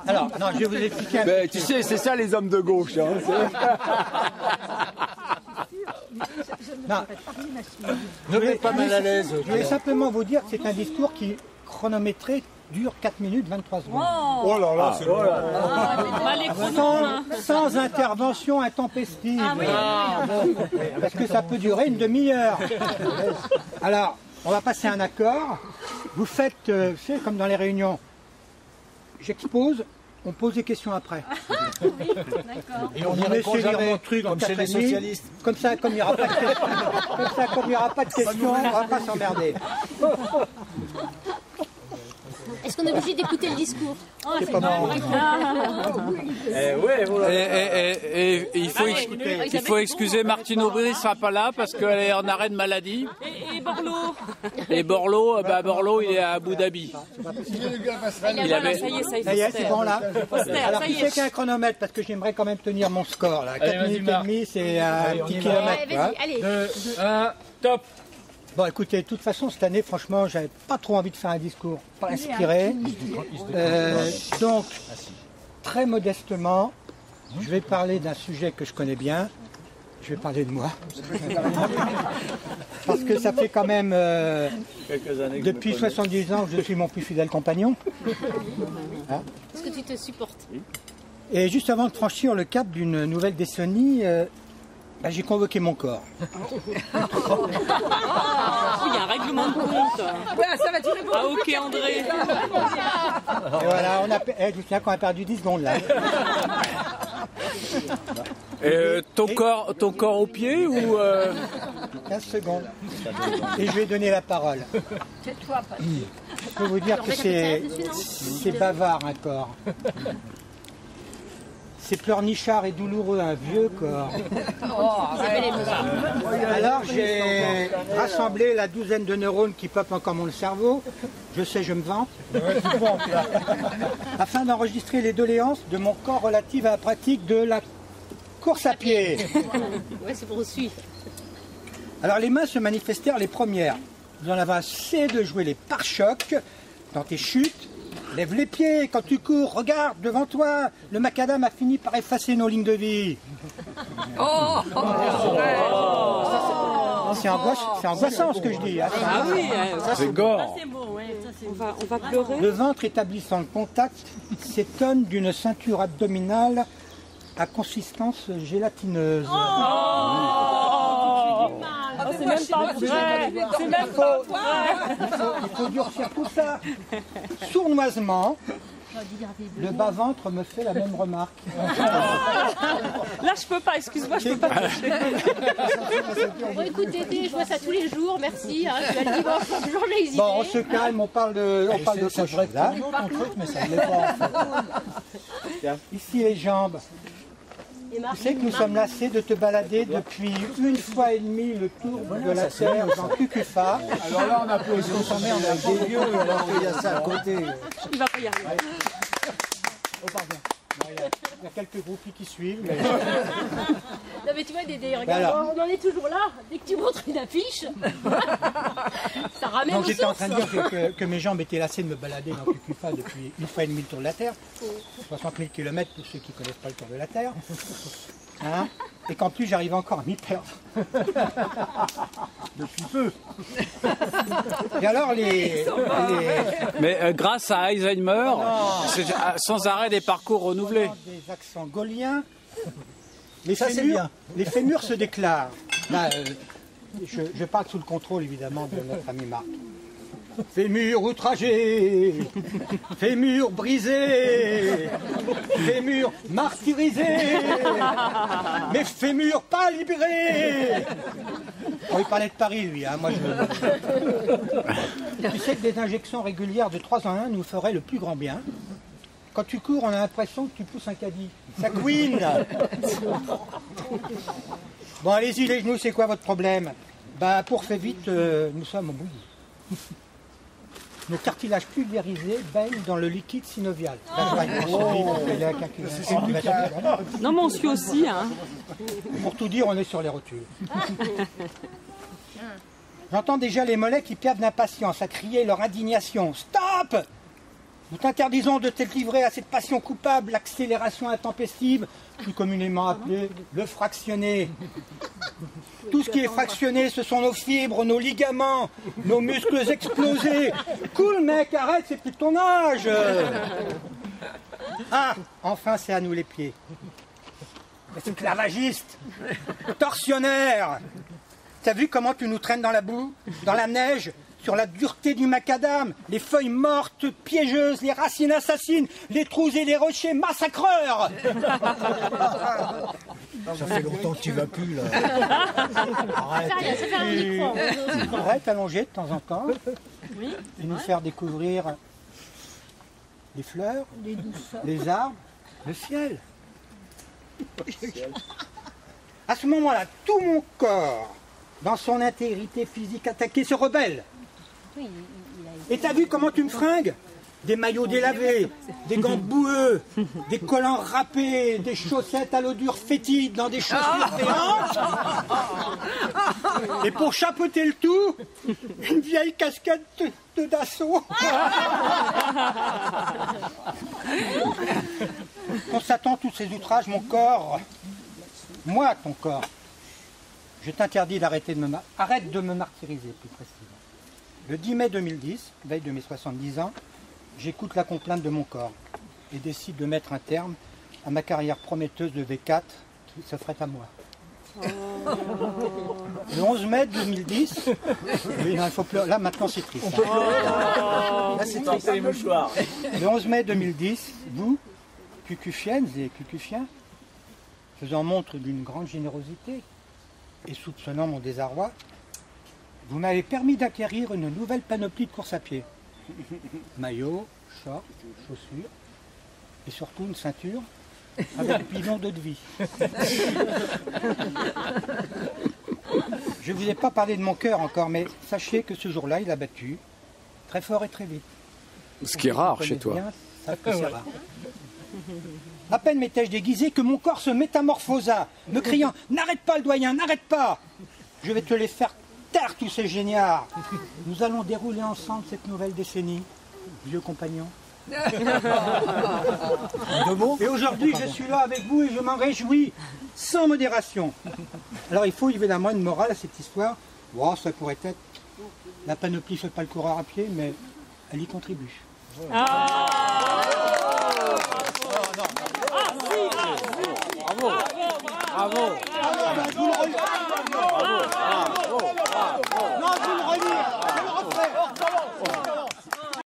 Alors, non, je vais vous expliquer un peu. Tu sais, c'est ça les hommes de gauche. Hein, non, ne vous pas mal à l'aise. Je vais simplement vous dire que c'est un discours qui, chronométré, dure 4 minutes 23 secondes. Oh là là, c'est sans intervention intempestive. Parce que ça peut durer une demi-heure. Alors, on va passer un accord. Vous faites, c'est comme dans les réunions. J'expose, on pose des questions après. Et on y répond jamais, truc comme chez les socialistes. Comme ça, comme il n'y aura pas de questions, comme il n'y aura pas de questions, on ne va pas s'emmerder. Est-ce qu'on est obligé d'écouter le discours? C'est pas marrant. Il faut excuser Martine Aubry, il ne sera pas là parce qu'elle est en arrêt de maladie. Et Borloo. Et Borloo, il est à Abu Dhabi. Il avait... Ça y est, c'est bon là. Alors qui c'est qu'un chronomètre? Parce que j'aimerais quand même tenir mon score là. 4 minutes et demie, c'est un petit kilomètre. Allez. 2, 1, top. Bon, écoutez, de toute façon, cette année, franchement, j'avais pas trop envie de faire un discours pas inspiré. Donc, très modestement, je vais parler d'un sujet que je connais bien. Je vais parler de moi. Parce que ça fait quand même depuis 70 ans que je suis mon plus fidèle compagnon. Hein? Est-ce que tu te supportes? Et juste avant de franchir le cap d'une nouvelle décennie, j'ai convoqué mon corps. Il y a un règlement de compte. Ouais, ça va tirer pour ok, André. Et voilà, je vous tiens qu'on a perdu 10 secondes là. Ton corps au pied ou 15 secondes. Et je vais donner la parole. Je peux vous dire que c'est bavard un corps. C'est pleurnichard et douloureux, un vieux corps. Alors j'ai rassemblé la douzaine de neurones qui peuplent encore mon cerveau. Je sais, je me vante. Afin d'enregistrer les doléances de mon corps relatives à la pratique de la course à pied. Ouais, c'est pour suivre. Alors les mains se manifestèrent les premières. Vous en avez assez de jouer les pare-chocs dans tes chutes. Lève les pieds quand tu cours, regarde devant toi. Le macadam a fini par effacer nos lignes de vie. C'est angoissant ce que je dis. Hein. Ah oui, c'est gore. On va pleurer. Le ventre établissant le contact s'étonne d'une ceinture abdominale à consistance gélatineuse. C'est même pas vrai. C'est même pas vrai. Il faut durcir tout ça. Sournoisement, le bas-ventre me fait la même remarque. Là, je peux pas, excuse-moi, je peux pas toucher. Bon, écoute, Dédé, je vois ça tous les jours, merci. Hein, je vais le dimanche, toujours les idées. Bon, on se calme, on parle de ça. Je rêve là. Mais ça ne l'est pas. Ici, les jambes. Tu sais que nous sommes lassés de te balader depuis 1 fois et demie le tour de la Terre dans Cucufa. Alors là, on a posé son merde, on a des vieux, alors qu'il y a ça à côté. Il va pas y arriver. Oh, pardon. Il y a quelques groupies qui suivent. Mais... Non mais tu vois, Dédé, regarde, on en est toujours là. Dès que tu montres une affiche, ça ramène Donc aux j'étais en sources. train de dire que mes jambes étaient lassées de me balader dans Cucufa depuis 1 fois et demie le tour de la Terre. 60 000 km pour ceux qui ne connaissent pas le tour de la Terre. Hein, et qu'en plus j'arrive encore à m'y perdre. Depuis peu. Et alors Mais grâce à Alzheimer, c'est sans arrêt des parcours renouvelés. Des accents gauliens. Les fémurs se déclarent. Là, je parle sous le contrôle évidemment de notre ami Marc. Fémur outragé, fémur brisé, fémur martyrisé, mais fémur pas libéré. Oh, il parlait de Paris lui, hein. Moi je... Tu sais que des injections régulières de 3 en 1 nous feraient le plus grand bien. Quand tu cours, on a l'impression que tu pousses un caddie. Ça couine. Bon, allez-y les genoux, c'est quoi votre problème? Bah, pour faire vite, nous sommes au bout. Nos cartilages pulvérisés baignent dans le liquide synovial. Non, mais on suit aussi. Hein. Pour tout dire, on est sur les rotules. J'entends déjà les mollets qui piavent d'impatience, à crier leur indignation. Stop! Nous t'interdisons de te livrer à cette passion coupable, l'accélération intempestive, plus communément appelée le fractionné. Tout ce qui est fractionné, ce sont nos fibres, nos ligaments, nos muscles explosés. Cool mec, arrête, c'est plus de ton âge. Ah, enfin c'est à nous les pieds. Esclavagiste, tortionnaire. T'as vu comment tu nous traînes dans la boue, dans la neige, sur la dureté du macadam, les feuilles mortes, piégeuses, les racines assassines, les trous et les rochers massacreurs. Ça fait longtemps que tu vas plus là. Arrête. Arrête allonger de temps en temps et nous faire découvrir les fleurs, les arbres, le ciel. À ce moment-là, tout mon corps, dans son intégrité physique attaquée, se rebelle. Et t'as vu comment tu me fringues? Des maillots délavés, des gants boueux, des collants râpés, des chaussettes à l'eau dure fétides dans des chaussures béantes. Et pour chapeauter le tout, une vieille casquette de Dassault. Constatant tous ces outrages, mon corps, moi ton corps, je t'interdis d'arrêter arrête de me martyriser plus précisément. Le 10 mai 2010, veille de mes 70 ans, j'écoute la complainte de mon corps et décide de mettre un terme à ma carrière prometteuse de V4 qui s'offrait à moi. Le 11 mai 2010, oui, non, il faut pleurer. Là maintenant c'est triste. Là, c'est triste. Les mouchoirs. Le 11 mai 2010, vous, cucufiennes et cucufiens, faisant montre d'une grande générosité et soupçonnant mon désarroi, vous m'avez permis d'acquérir une nouvelle panoplie de course à pied. Maillot, short, chaussures et surtout une ceinture avec bidon d'eau de vie. Je ne vous ai pas parlé de mon cœur encore, mais sachez que ce jour-là, il a battu très fort et très vite. Ce qui est rare chez toi. Bien, ça, c'est rare. À peine m'étais-je déguisé que mon corps se métamorphosa, me criant « N'arrête pas le doyen, n'arrête pas! Je vais te les faire taire tous ces géniards! Nous allons dérouler ensemble cette nouvelle décennie, vieux compagnon. » Et aujourd'hui, je suis là avec vous et je m'en réjouis sans modération. Alors il faut évidemment une morale à cette histoire. Bon, ça pourrait être la panoplie ne fait pas le coureur à pied, mais elle y contribue. Bravo. Non,